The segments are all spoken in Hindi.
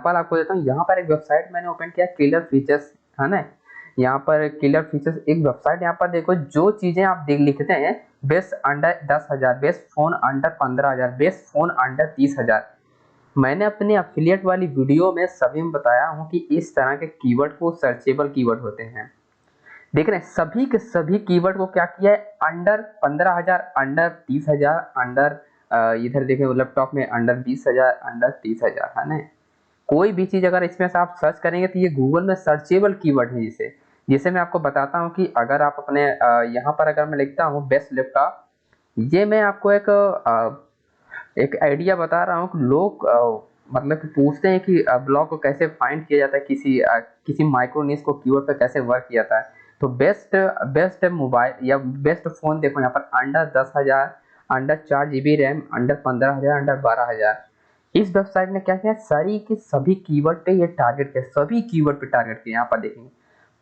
एग्जाम्पल आपको देता हूँ। यहाँ पर एक वेबसाइट मैंने ओपन किया, किलर फीचर्स, है ना। यहाँ पर किलर फीचर्स एक वेबसाइट, यहाँ पर देखो जो चीजें आप देख लिखते हैं, best under 10,000, best phone under 15,000, best phone under 30,000। मैंने अपने अफिलिएट वाली वीडियो में सभी में बताया हूँ कि इस तरह के कीवर्ड को सर्चेबल कीवर्ड होते हैं। देख रहे हैं सभी के सभी कीवर्ड को क्या किया है, अंडर 15,000, अंडर 30,000, अंडर इधर देखें लैपटॉप में अंडर 20,000, अंडर 30,000, है ना। कोई भी चीज अगर इसमें से आप सर्च करेंगे तो ये गूगल में सर्चेबल कीवर्ड है। जिसे जैसे मैं आपको बताता हूँ कि अगर आप अपने यहाँ पर अगर मैं लिखता हूँ बेस्ट लैपटॉप, ये मैं आपको एक आइडिया बता रहा हूँ कि लोग मतलब कि पूछते हैं कि ब्लॉग को कैसे फाइंड किया जाता है, किसी माइक्रो निश को कीवर्ड पे कैसे वर्क किया जाता है। तो बेस्ट मोबाइल या बेस्ट फोन देखो यहाँ पर under 10,000, under 4 GB RAM, under 15,000, under 12,000। इस वेबसाइट ने क्या किया, सारी के सभी कीवर्ड पे ये टारगेट किया, सभी कीवर्ड पे टारगेट किया। यहाँ पर देखेंगे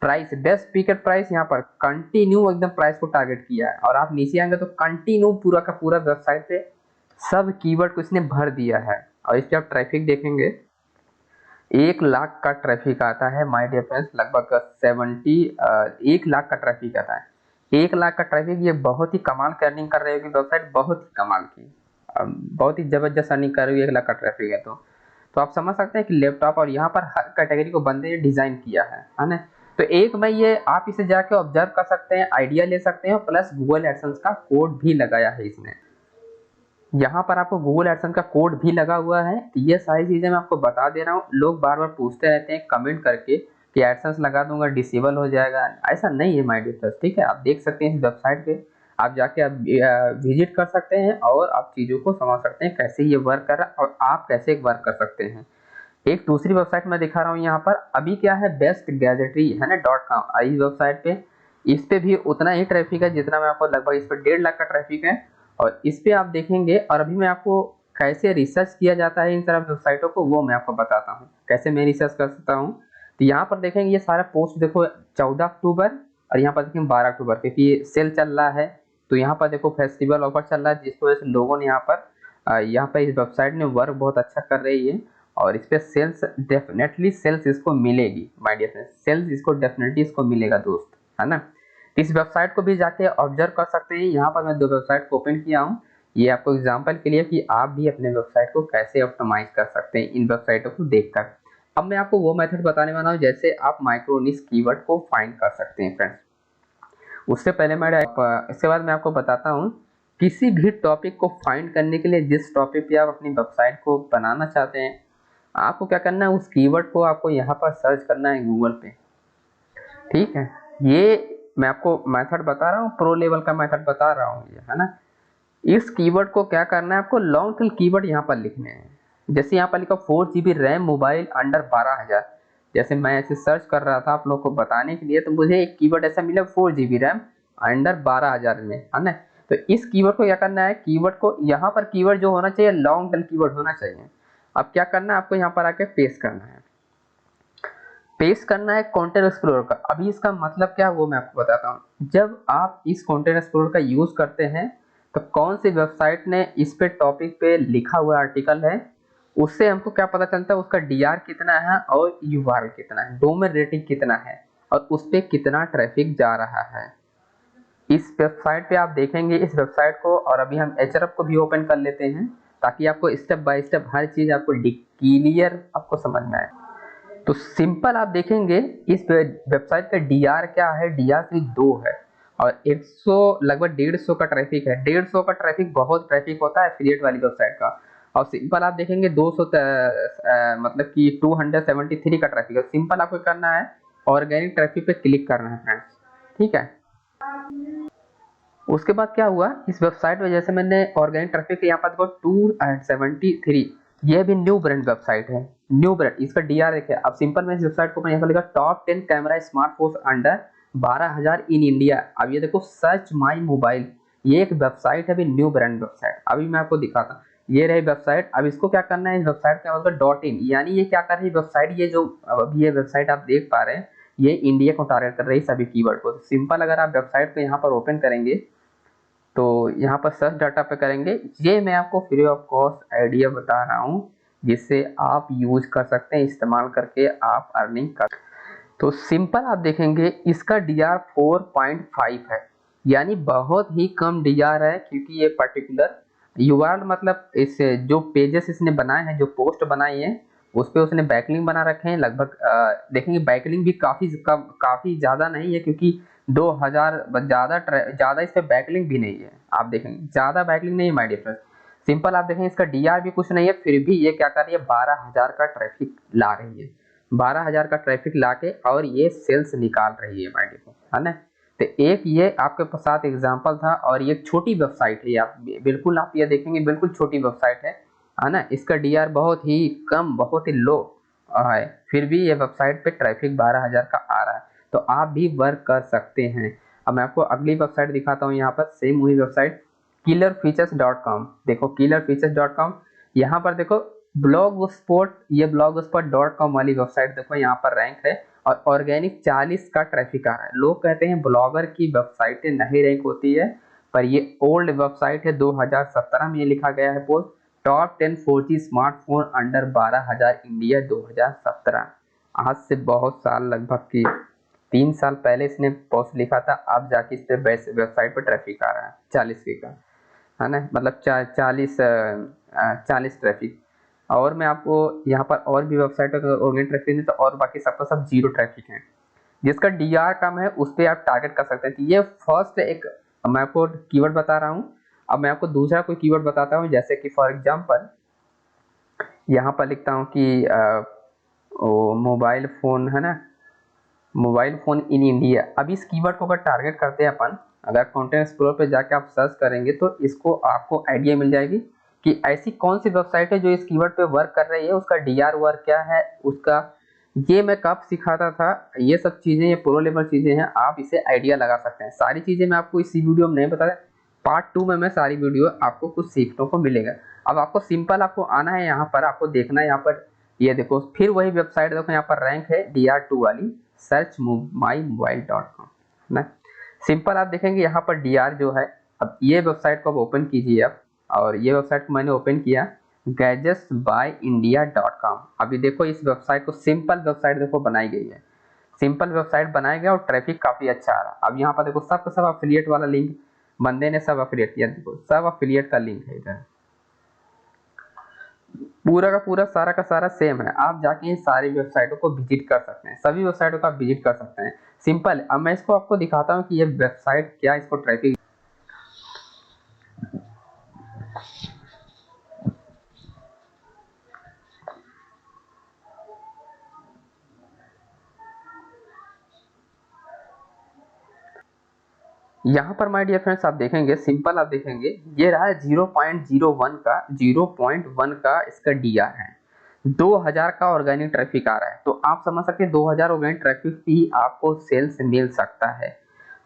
प्राइस, बेस्ट स्पीकर प्राइस, यहाँ पर कंटिन्यू एकदम प्राइस को टारगेट किया है। और आप नीचे आएंगे तो कंटिन्यू पूरा का पूरा वेबसाइट पे सब कीवर्ड को इसने भर दिया है। और इस पे आप ट्रैफिक देखेंगे 1 लाख का ट्रैफिक आता है माय डियर फ्रेंड्स, लगभग 1 लाख का ट्रैफिक आता है। 1 लाख का ट्रैफिक, ये बहुत ही कमाल की अर्निंग कर रही होगी वेबसाइट, बहुत ही कमाल की, बहुत ही जबरदस्त अर्निंग कर रही है। 1 लाख का ट्रैफिक है तो आप समझ सकते हैं कि लैपटॉप, और यहाँ पर हर कैटेगरी को बंदे ने डिजाइन किया है ना। तो एक भाई ये आप इसे जाके ऑब्जर्व कर सकते हैं, आइडिया ले सकते हैं, प्लस गूगल एडसेंस का कोड भी लगाया है इसने। यहाँ पर आपको गूगल एडसेंस का कोड भी लगा हुआ है। ये सारी चीजें मैं आपको बता दे रहा हूँ। लोग बार बार पूछते रहते हैं कमेंट करके कि एडसेंस लगा दूंगा डिसेबल हो जाएगा, ऐसा नहीं है माय डियर फ्रेंड्स, ठीक है। आप देख सकते हैं इस वेबसाइट पे, आप जाके आप विजिट कर सकते हैं और आप चीजों को समझ सकते हैं कैसे ये वर्क कर रहा है और आप कैसे वर्क कर सकते हैं। एक दूसरी वेबसाइट मैं दिखा रहा हूँ यहाँ पर, अभी क्या है, बेस्ट गैजेटरी है ना .com। इस वेबसाइट पे, इस पे भी उतना ही ट्रैफिक है जितना मैं आपको, लगभग इस पे 1.5 लाख का ट्रैफिक है। और इस पे आप देखेंगे, और अभी मैं आपको कैसे रिसर्च किया जाता है इन तरह वेबसाइटों को वो मैं आपको बताता हूँ, कैसे मैं रिसर्च कर सकता हूँ। तो यहाँ पर देखेंगे ये सारा पोस्ट देखो 14 अक्टूबर, और यहाँ पर देखेंगे 12 अक्टूबर, क्योंकि ये सेल चल रहा है। तो यहाँ पर देखो फेस्टिवल ऑफर चल रहा है, जिसकी वजह से लोगों ने यहाँ पर इस वेबसाइट ने वर्क बहुत अच्छा कर रही है। और इस पे सेल्स, डेफिनेटली सेल्स इसको मिलेगी माय डियर फ्रेंड्स, सेल्स इसको डेफिनेटली इसको मिलेगा दोस्त, है ना। इस वेबसाइट को भी जाके ऑब्जर्व कर सकते हैं। यहाँ पर मैं 2 वेबसाइट को ओपन किया हूँ, ये आपको एग्जांपल के लिए कि आप भी अपने वेबसाइट को कैसे ऑप्टिमाइज कर सकते हैं इन वेबसाइटों को देखकर। अब मैं आपको वो मेथड बताने वाला हूँ जैसे आप माइक्रो निश कीवर्ड को फाइंड कर सकते हैं फ्रेंड्स। उससे पहले इसके बाद मैं आपको बताता हूँ किसी भी टॉपिक को फाइंड करने के लिए, जिस टॉपिक पे आप अपनी वेबसाइट को बनाना चाहते हैं, आपको क्या करना है, उस कीवर्ड को आपको यहाँ पर सर्च करना है गूगल पे, ठीक है। ये मैं आपको मेथड बता रहा हूँ, प्रो लेवल का मेथड बता रहा हूँ ये, है ना। इस कीवर्ड को क्या करना है, आपको लॉन्ग टेल कीवर्ड यहाँ पर लिखने हैं। जैसे यहाँ पर लिखा 4 GB रैम मोबाइल अंडर 12,000, जैसे मैं ऐसे सर्च कर रहा था आप लोग को बताने के लिए, तो मुझे एक कीवर्ड ऐसा मिला 4 GB रैम अंडर 12,000 में, है ना। तो इस कीवर्ड को क्या करना है, कीवर्ड को यहाँ पर कीवर्ड जो होना चाहिए लॉन्ग टेल कीवर्ड होना चाहिए। अब क्या करना है, आपको यहाँ पर आके पेस्ट करना है, पेस्ट करना है कंटेंट एक्सप्लोरर का। अभी इसका मतलब क्या है वो मैं आपको बताता हूँ। जब आप इस कंटेंट एक्सप्लोरर का यूज करते हैं तो कौन सी वेबसाइट ने इस पे टॉपिक पे लिखा हुआ आर्टिकल है, उससे हमको क्या पता चलता है, उसका डीआर कितना है और यूआरएल कितना है, डोमेन रेटिंग कितना है, और उस पे कितना ट्रैफिक जा रहा है। इस वेबसाइट पे आप देखेंगे इस वेबसाइट को, और अभी हम एचआरएफ को भी ओपन कर लेते हैं ताकि आपको स्टेप बाय स्टेप हर चीज आपको क्लियर आपको समझ में आए। तो सिंपल आप देखेंगे इस वेबसाइट का डीआर क्या है, डीआर सिर्फ 2 है और 100 लगभग 150 का ट्रैफिक है। 150 का ट्रैफिक बहुत ट्रैफिक होता है एफिलिएट वाली वेबसाइट का। और सिंपल आप देखेंगे 200 मतलब कि 273 का ट्रैफिक है। सिंपल आपको करना है ऑर्गेनिक ट्रैफिक पे क्लिक करना है फ्रेंड्स, ठीक है। उसके बाद क्या हुआ, इस वेबसाइट में जैसे मैंने ऑर्गेनिक ट्रैफिक यहाँ पर देखो 273, ये भी न्यू ब्रांड वेबसाइट है, न्यू ब्रांड, इसका डीआर देखिए। अब सिंपल मैं इस वेबसाइट को यहाँ पर लिखा top 10 camera smartphone under 12,000 in India. अब ये देखो सर्च माई मोबाइल, ये एक वेबसाइट है, अभी न्यू ब्रांड वेबसाइट। अभी मैं आपको दिखाता हूँ, ये रही वेबसाइट। अब इसको क्या करना है, इस वेबसाइट का मतलब .in, यानी ये क्या कर रही है वेबसाइट, ये जो अभी ये वेबसाइट आप देख पा रहे हैं ये इंडिया को टारगेट कर रही है सभी कीवर्ड को। सिंपल अगर आप वेबसाइट को यहाँ पर ओपन करेंगे तो यहाँ पर सर्च डाटा पे करेंगे, ये मैं आपको फ्री ऑफ कॉस्ट आइडिया बता रहा हूँ, जिससे आप यूज कर सकते हैं, इस्तेमाल करके आप अर्निंग कर। तो सिंपल आप देखेंगे इसका DR 4.5 है, यानी बहुत ही कम DR है, क्योंकि ये पर्टिकुलर URL मतलब इस जो पेजेस इसने बनाए हैं, जो पोस्ट बनाई है उस पे उसने बैकलिंक बना रखे हैं। लगभग देखेंगे बैकलिंक भी काफी ज्यादा नहीं है, क्योंकि 2000 ज्यादा इस पे बैकलिंक भी नहीं है। आप देखेंगे ज्यादा बैकलिंक नहीं है माय डियर फ्रेंड्स। सिंपल आप देखेंगे इसका DR भी कुछ नहीं है, फिर भी ये क्या कर रही है, 12,000 का ट्रैफिक ला रही है। 12,000 का ट्रैफिक लाके और ये सेल्स निकाल रही है माय डियर, है ना। तो एक ये आपके साथ एग्जांपल था, और ये छोटी वेबसाइट है, आप बिल्कुल आप ये देखेंगे बिल्कुल छोटी वेबसाइट है ना। इसका DR बहुत ही कम, बहुत ही लो है, फिर भी ये वेबसाइट पे ट्रैफिक 12,000 का आ रहा है। तो आप भी वर्क कर सकते हैं। अब मैं आपको अगली वेबसाइट दिखाता हूँ, यहाँ पर सेम वही वेबसाइट killerfeatures.com। देखो killerfeatures.com, यहाँ पर देखो blogspot, ये blogspot.com वाली वेबसाइट देखो यहाँ पर रैंक है, और ऑर्गेनिक 40 का ट्रैफिक आ रहा है। लोग कहते हैं ब्लॉगर की वेबसाइटें नहीं रैंक होती है, पर ये ओल्ड वेबसाइट है, 2017 में ये लिखा गया है post, top 10 4G smartphone under 12,000 India 2017। आज से बहुत साल, लगभग की 3 साल पहले इसने पोस्ट लिखा था, अब जाके इस पे वेबसाइट पर ट्रैफिक आ रहा है 40 का, है ना, मतलब 40 ट्रैफिक। और मैं आपको यहाँ पर और भी वेबसाइट का ऑर्गेनिक ट्रैफिक है, तो और बाकी सबका सब 0 ट्रैफिक है। जिसका DR कम है उस पर आप टारगेट कर सकते हैं। तो ये फर्स्ट एक मैं आपको कीवर्ड बता रहा हूँ। अब मैं आपको दूसरा कोई कीवर्ड बताता हूँ, जैसे कि फॉर एग्जांपल यहाँ पर लिखता हूँ कि मोबाइल फोन, है ना, मोबाइल फोन इन इंडिया। अब इस कीवर्ड को अगर टारगेट करते हैं अपन, अगर कंटेंट एक्सप्लोरर पे जाके आप सर्च करेंगे तो इसको आपको आइडिया मिल जाएगी कि ऐसी कौन सी वेबसाइट है जो इस कीवर्ड पे वर्क कर रही है, उसका DR वर्क क्या है उसका। ये मैं कब सिखाता था, ये सब चीजें, ये प्रो लेवल चीजें हैं, आप इसे आइडिया लगा सकते हैं। सारी चीजें मैं आपको इसी वीडियो में नहीं बता रहा, पार्ट 2 में मैं सारी वीडियो आपको कुछ सीखने को मिलेगा। अब आपको सिंपल आपको आना है, यहाँ पर आपको देखना है, यहाँ पर ये देखो फिर वही वेबसाइट देखो, यहाँ पर रैंक है DR 2 वाली, सर्च mymobile.com ना। सिंपल आप देखेंगे यहाँ पर DR जो है, अब ये वेबसाइट को आप ओपन कीजिए अब, और ये वेबसाइट को मैंने ओपन किया gadgetsbyindia.com। अभी देखो इस वेबसाइट को, सिंपल वेबसाइट देखो बनाई गई है, सिंपल वेबसाइट बनाया गया और ट्रैफिक काफी अच्छा आ रहा। अब यहाँ पर देखो सब का सब अफिलिएट वाला लिंक, बंदे ने सब अफिलिएट किया, देखो सब अफिलिएट का लिंक है इधर, पूरा का पूरा सारा का सारा सेम है। आप जाके इन सारी वेबसाइटों को विजिट कर सकते हैं, सभी वेबसाइटों को आप विजिट कर सकते हैं। सिंपल। अब मैं इसको आपको दिखाता हूँ कि ये वेबसाइट क्या, इसको ट्रैफिक। यहाँ पर माय डियर फ्रेंड्स आप देखेंगे, सिंपल आप देखेंगे ये रहा 0.1 का इसका DR है, 2000 का ऑर्गेनिक ट्रैफिक आ रहा है। तो आप समझ सकते हैं 2000 ऑर्गेनिक ट्रैफिक भी आपको सेल्स मिल सकता है।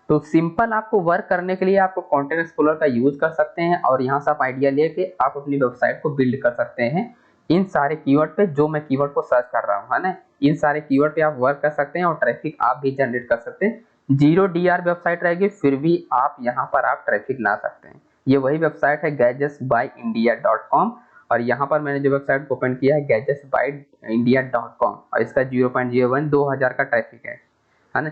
तो सिंपल आपको वर्क करने के लिए आपको कंटेंट एक्सप्लोरर का यूज कर सकते हैं, और यहाँ से आप आइडिया लेके आप अपनी वेबसाइट को बिल्ड कर सकते हैं इन सारे कीवर्ड पे, जो मैं कीवर्ड को सर्च कर रहा हूँ, है ना। इन सारे कीवर्ड पे आप वर्क कर सकते हैं और ट्रैफिक आप भी जनरेट कर सकते हैं। 0 DR वेबसाइट रहेगी, फिर भी आप यहाँ पर आप ट्रैफिक ला सकते हैं। ये वही वेबसाइट है gadgetsbyindia.com, और यहाँ पर मैंने जो वेबसाइट ओपन किया है gadgetsbyindia.com, और इसका 0.01 2000 का ट्रैफिक है ना।